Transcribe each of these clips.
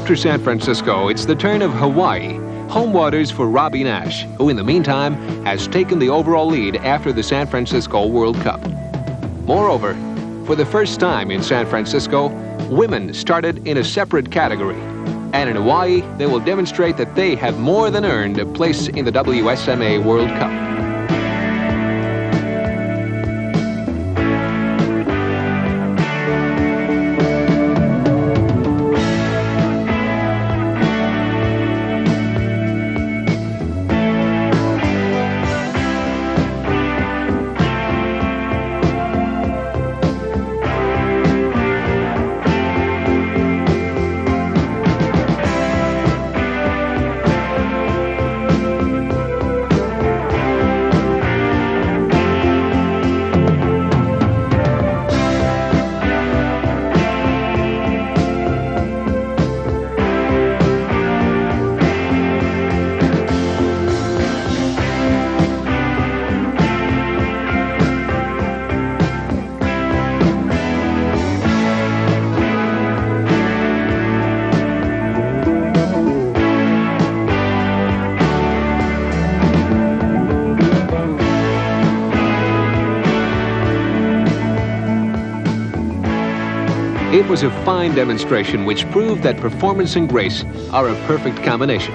After San Francisco, it's the turn of Hawaii, home waters for Robbie Nash, who in the meantime has taken the overall lead after the San Francisco World Cup. Moreover, for the first time in San Francisco, women started in a separate category. And in Hawaii, they will demonstrate that they have more than earned a place in the WSMA World Cup. It was a fine demonstration which proved that performance and grace are a perfect combination.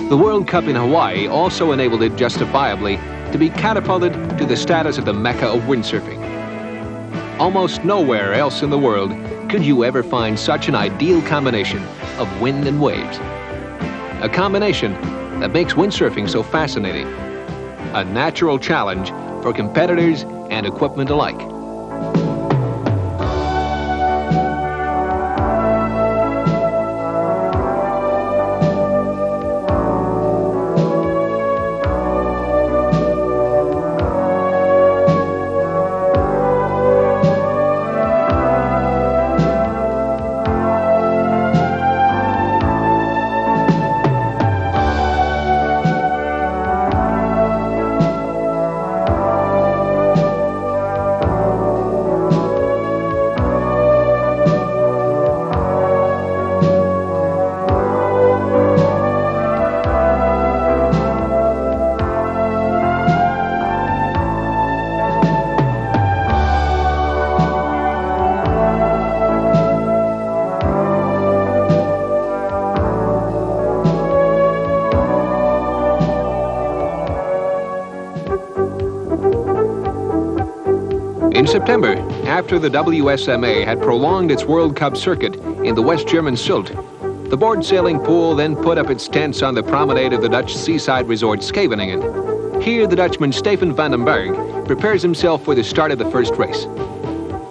The World Cup in Hawaii also enabled it justifiably to be catapulted to the status of the Mecca of windsurfing. Almost nowhere else in the world could you ever find such an ideal combination of wind and waves. A combination that makes windsurfing so fascinating. A natural challenge for competitors and equipment alike. In September, after the WSMA had prolonged its World Cup circuit in the West German Sylt, the board sailing pool then put up its tents on the promenade of the Dutch seaside resort Scheveningen. Here, the Dutchman Stefan van den Berg prepares himself for the start of the first race.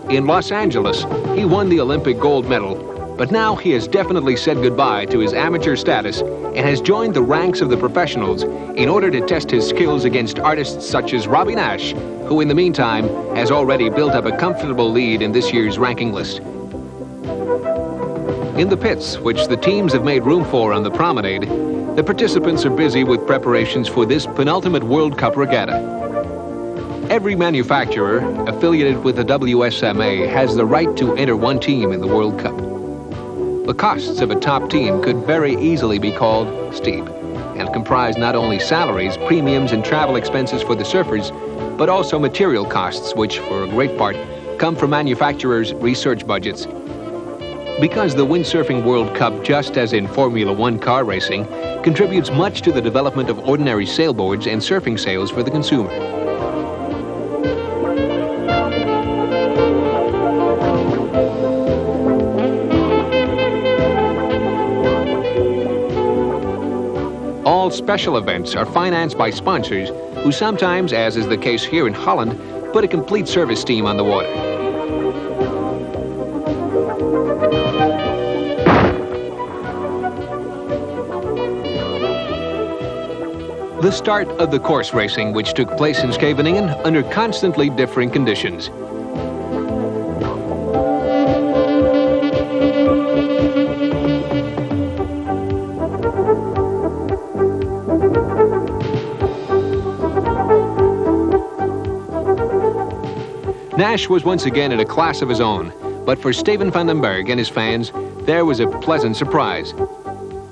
In Los Angeles, he won the Olympic gold medal, but now he has definitely said goodbye to his amateur status and has joined the ranks of the professionals in order to test his skills against artists such as Robbie Nash, who in the meantime has already built up a comfortable lead in this year's ranking list. In the pits, which the teams have made room for on the promenade, the participants are busy with preparations for this penultimate World Cup regatta. Every manufacturer affiliated with the WSMA has the right to enter one team in the World Cup. The costs of a top team could very easily be called steep and comprise not only salaries, premiums, and travel expenses for the surfers, but also material costs, which for a great part come from manufacturers' research budgets. Because the Windsurfing World Cup, just as in Formula One car racing, contributes much to the development of ordinary sailboards and surfing sails for the consumer. All special events are financed by sponsors who sometimes, as is the case here in Holland, put a complete service team on the water. The start of the course racing, which took place in Scheveningen under constantly differing conditions. Nash was once again in a class of his own, But for Steven van den Berg and his fans, there was a pleasant surprise.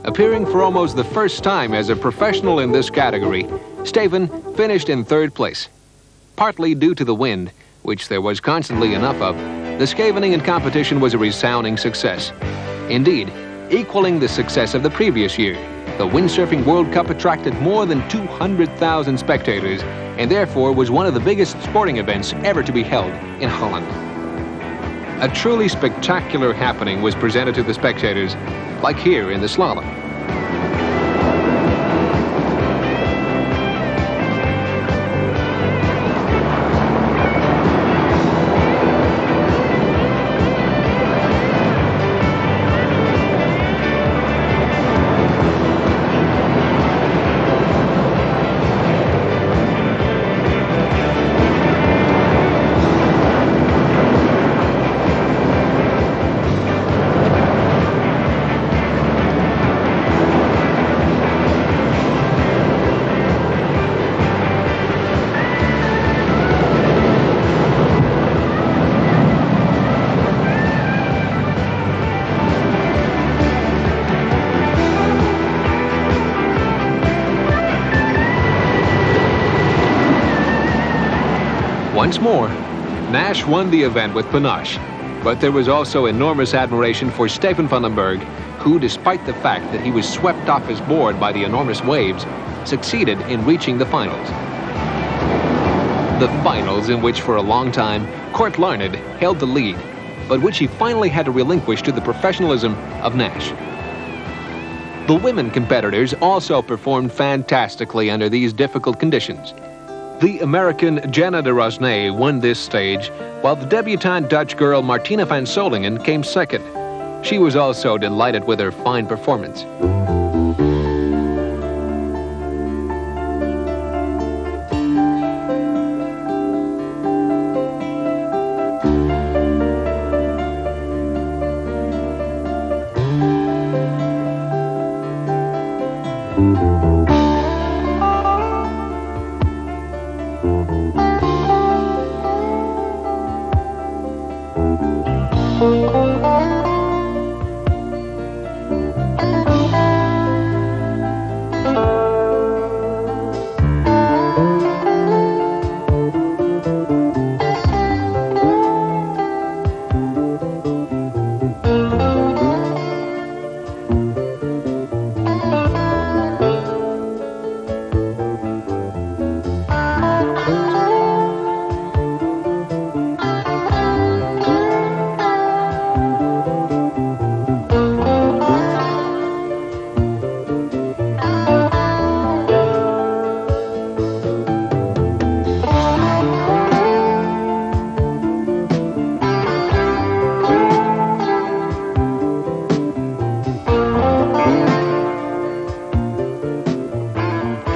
Appearing for almost the first time as a professional in this category, Steven finished in third place. Partly due to the wind, which there was constantly enough of, the Scheveningen competition was a resounding success. Indeed, equaling the success of the previous year, the Windsurfing World Cup attracted more than 200,000 spectators and therefore was one of the biggest sporting events ever to be held in Holland. A truly spectacular happening was presented to the spectators, like here in the slalom. Once more, Nash won the event with panache, but there was also enormous admiration for Steven van den Berg, who, despite the fact that he was swept off his board by the enormous waves, succeeded in reaching the finals. The finals in which for a long time Kort Larned held the lead, but which he finally had to relinquish to the professionalism of Nash. The women competitors also performed fantastically under these difficult conditions. The American Jenna de Rosnay won this stage, while the debutante Dutch girl Martina van Solingen came second. She was also delighted with her fine performance.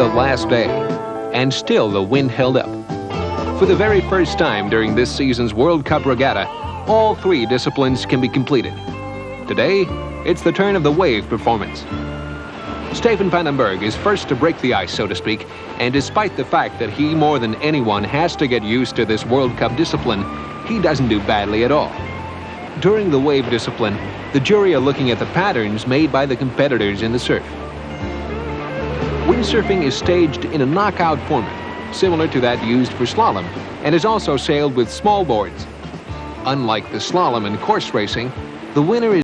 The last day, and still the wind held up. For the very first time during this season's World Cup regatta, all three disciplines can be completed. Today, it's the turn of the wave performance. Steven van den Berg is first to break the ice, so to speak, and despite the fact that he more than anyone has to get used to this World Cup discipline, he doesn't do badly at all. During the wave discipline, the jury are looking at the patterns made by the competitors in the surf. Windsurfing is staged in a knockout format, similar to that used for slalom, and is also sailed with small boards. Unlike the slalom and course racing, the winner is